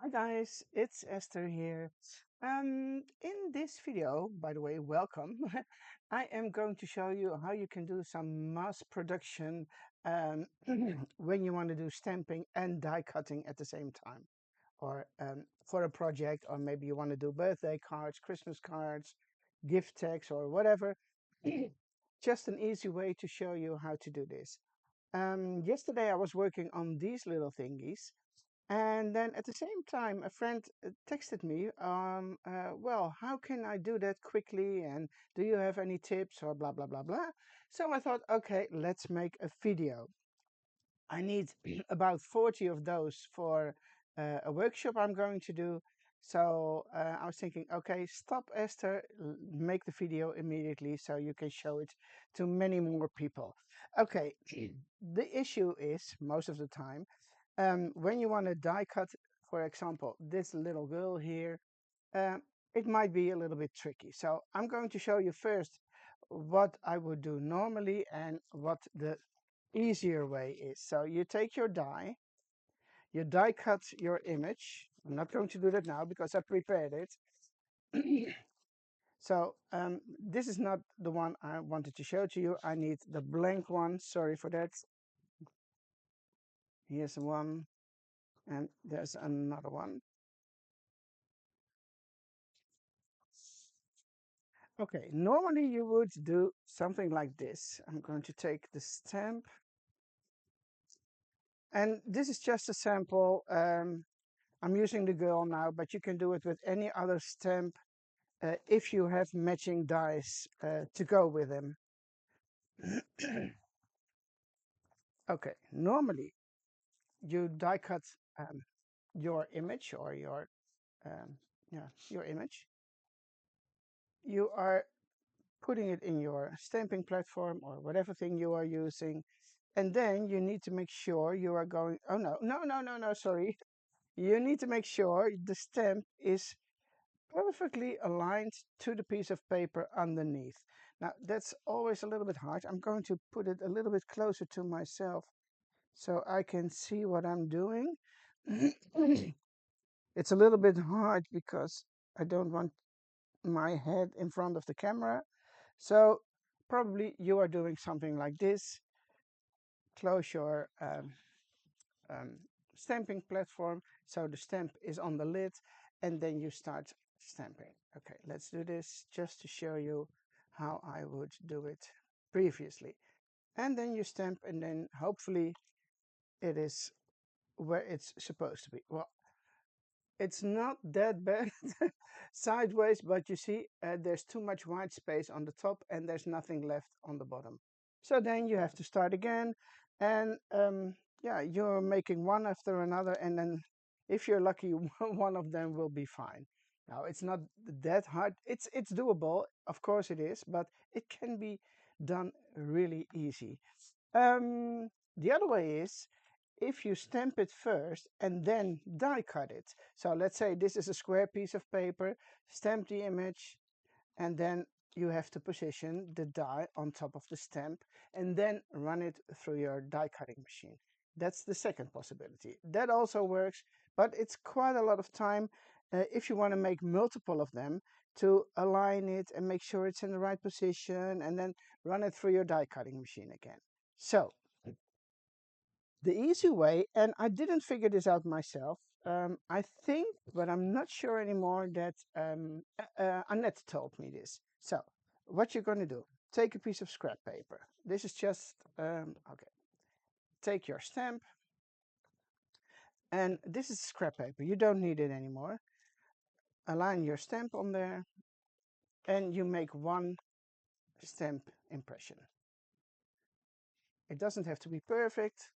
Hi guys, it's Esther here. In this video, by the way, welcome. I am going to show you how you can do some mass production um, when you want to do stamping and die cutting at the same time, or for a project, or maybe you want to do birthday cards, Christmas cards, gift tags, or whatever. Just an easy way to show you how to do this. Yesterday I was working on these little thingies, and then at the same time, a friend texted me, well, how can I do that quickly? And do you have any tips or blah, blah, blah, blah? So I thought, okay, let's make a video. I need about 40 of those for a workshop I'm going to do. So I was thinking, okay, stop Esther, make the video immediately so you can show it to many more people. Okay, the issue is most of the time when you want to die cut, for example, this little girl here, um, it might be a little bit tricky. So I'm going to show you first what I would do normally and what the easier way is. So you take your die, you die cut your image. I'm not going to do that now because I prepared it. So this is not the one I wanted to show to you. I need the blank one. Sorry for that. Here's one, and there's another one. Okay, normally you would do something like this. I'm going to take the stamp, and this is just a sample. I'm using the girl now, but you can do it with any other stamp if you have matching dies to go with them. Okay, normally you die cut your image or your um, yeah, your image. You are putting it in your stamping platform or whatever thing you are using. And then you need to make sure you are going, oh no, no, no, no, no, sorry. You need to make sure the stamp is perfectly aligned to the piece of paper underneath. Now that's always a little bit hard. I'm going to put it a little bit closer to myself so I can see what I'm doing. It's a little bit hard because I don't want my head in front of the camera. So probably you are doing something like this. Close your um, stamping platform so the stamp is on the lid, and then you start stamping. Okay, let's do this just to show you how I would do it previously. And then you stamp, and then hopefully it is where it's supposed to be. Well, it's not that bad sideways, but you see there's too much white space on the top and there's nothing left on the bottom. So then you have to start again, and yeah, you're making one after another, and then if you're lucky, one of them will be fine. Now it's not that hard. It's doable, of course it is, but it can be done really easy. The other way is if you stamp it first and then die cut it. So let's say this is a square piece of paper, stamp the image, and then you have to position the die on top of the stamp and then run it through your die cutting machine. That's the second possibility. That also works, but it's quite a lot of time if you want to make multiple of them to align it and make sure it's in the right position and then run it through your die cutting machine again. So the easy way, and I didn't figure this out myself. I think, but I'm not sure anymore, that Annette told me this. So, what you're going to do, take a piece of scrap paper. This is just, okay, take your stamp, and this is scrap paper. You don't need it anymore. Align your stamp on there, and you make one stamp impression. It doesn't have to be perfect.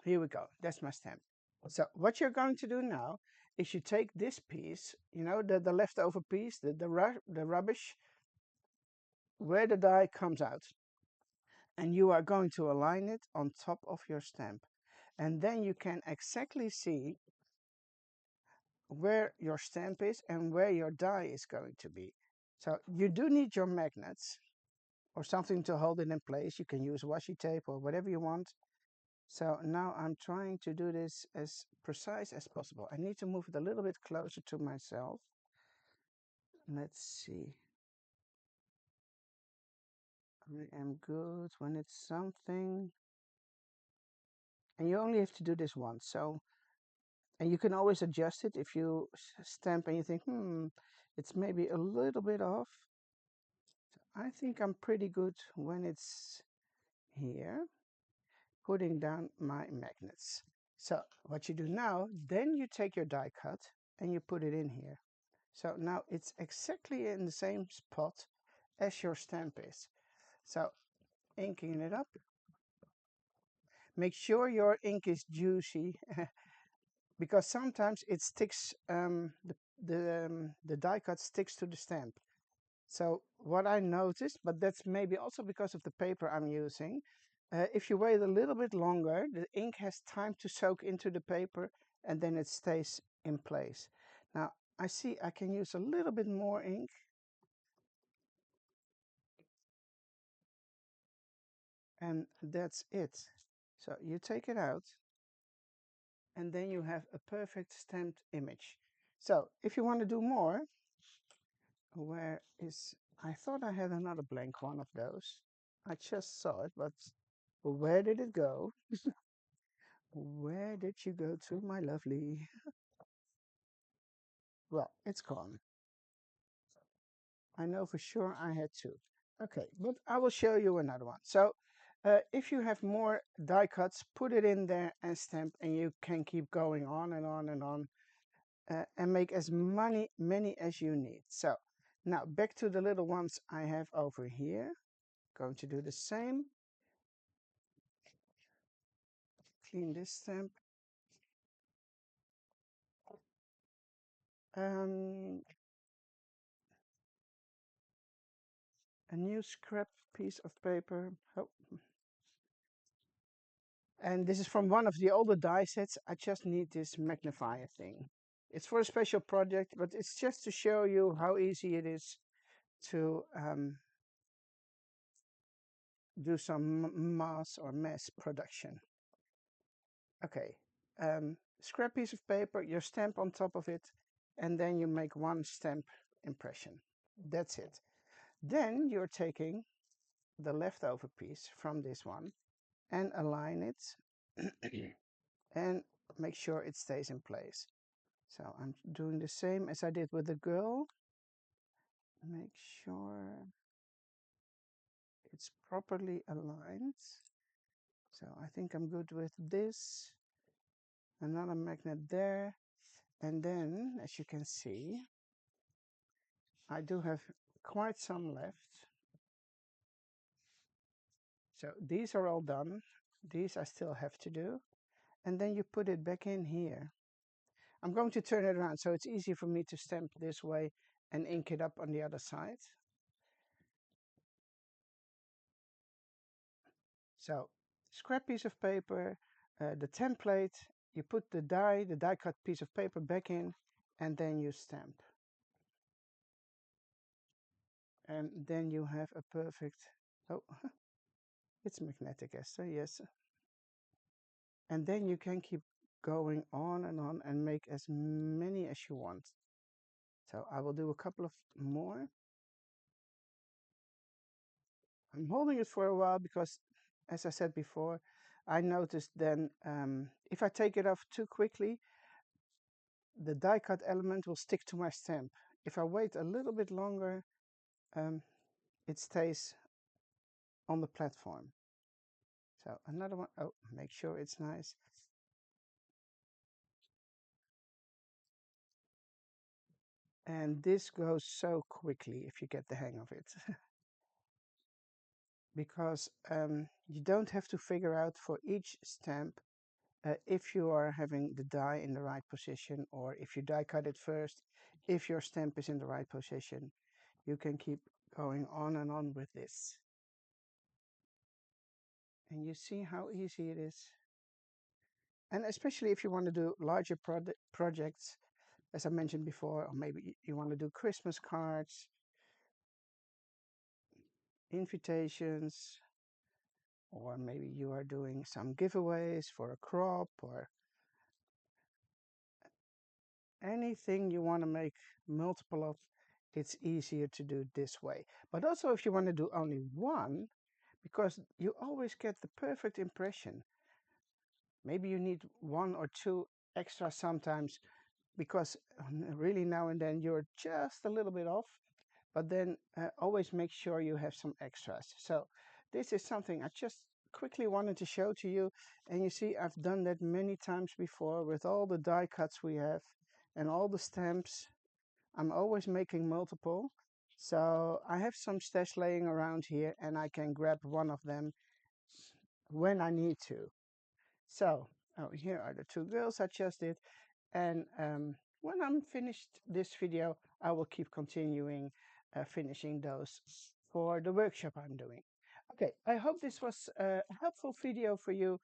Here we go. That's my stamp. So what you're going to do now is you take this piece, you know, the leftover piece, the rubbish, where the die comes out, and you are going to align it on top of your stamp. And then you can exactly see where your stamp is and where your die is going to be. So you do need your magnets or something to hold it in place. You can use washi tape or whatever you want. So now I'm trying to do this as precise as possible. I need to move it a little bit closer to myself. Let's see. I am good when it's something. And you only have to do this once. So, and you can always adjust it if you stamp and you think, it's maybe a little bit off. I think I'm pretty good when it's here, putting down my magnets. So what you do now, then you take your die cut and you put it in here. So now it's exactly in the same spot as your stamp is. So inking it up. Make sure your ink is juicy because sometimes it sticks, the die cut sticks to the stamp. So what I noticed, but that's maybe also because of the paper I'm using, if you wait a little bit longer, the ink has time to soak into the paper and then it stays in place. Now I see I can use a little bit more ink. And that's it. So you take it out and then you have a perfect stamped image. So if you want to do more, where is, I thought I had another blank one of those. I just saw it, but where did it go? Where did you go to, my lovely? Well, it's gone. I know for sure I had two. Okay, but I will show you another one. So if you have more die cuts, put it in there and stamp, and you can keep going on and on and on, and make as many as you need. So now back to the little ones I have over here. Going to do the same. Clean this stamp. Um, a new scrap piece of paper. Oh. And this is from one of the older die sets. I just need this magnifier thing. It's for a special project, but it's just to show you how easy it is to do some mass or mass production. Okay, scrap piece of paper, your stamp on top of it, and then you make one stamp impression. That's it. Then you're taking the leftover piece from this one and align it and make sure it stays in place. So I'm doing the same as I did with the girl. Make sure it's properly aligned. So I think I'm good with this. Another magnet there. And then, as you can see, I do have quite some left. So these are all done. These I still have to do. And then you put it back in here. I'm going to turn it around so it's easy for me to stamp this way and ink it up on the other side. So scrap piece of paper, the template, you put the die cut piece of paper back in, and then you stamp. And then you have a perfect, oh, it's magnetic, Esther, yes. And then you can keep going on and make as many as you want. So I will do a couple of more. I'm holding it for a while because, as I said before, I noticed then if I take it off too quickly, the die cut element will stick to my stamp. If I wait a little bit longer, it stays on the platform. So another one. Oh, make sure it's nice. And this goes so quickly if you get the hang of it. Because you don't have to figure out for each stamp if you are having the die in the right position, or if you die cut it first, if your stamp is in the right position. You can keep going on and on with this. And you see how easy it is. And especially if you want to do larger projects, as I mentioned before, or maybe you want to do Christmas cards, invitations, or maybe you are doing some giveaways for a crop or anything you want to make multiple of, it's easier to do this way. But also if you want to do only one, because you always get the perfect impression. Maybe you need one or two extra sometimes because really now and then you're just a little bit off, but then always make sure you have some extras. So this is something I just quickly wanted to show to you. And you see, I've done that many times before with all the die cuts we have and all the stamps. I'm always making multiple. So I have some stash laying around here and I can grab one of them when I need to. So here are the two girls I just did. And when I'm finished this video, I will keep continuing finishing those for the workshop I'm doing. Okay, I hope this was a helpful video for you.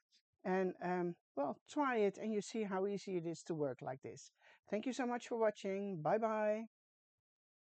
And well, try it and you see how easy it is to work like this. Thank you so much for watching. Bye bye.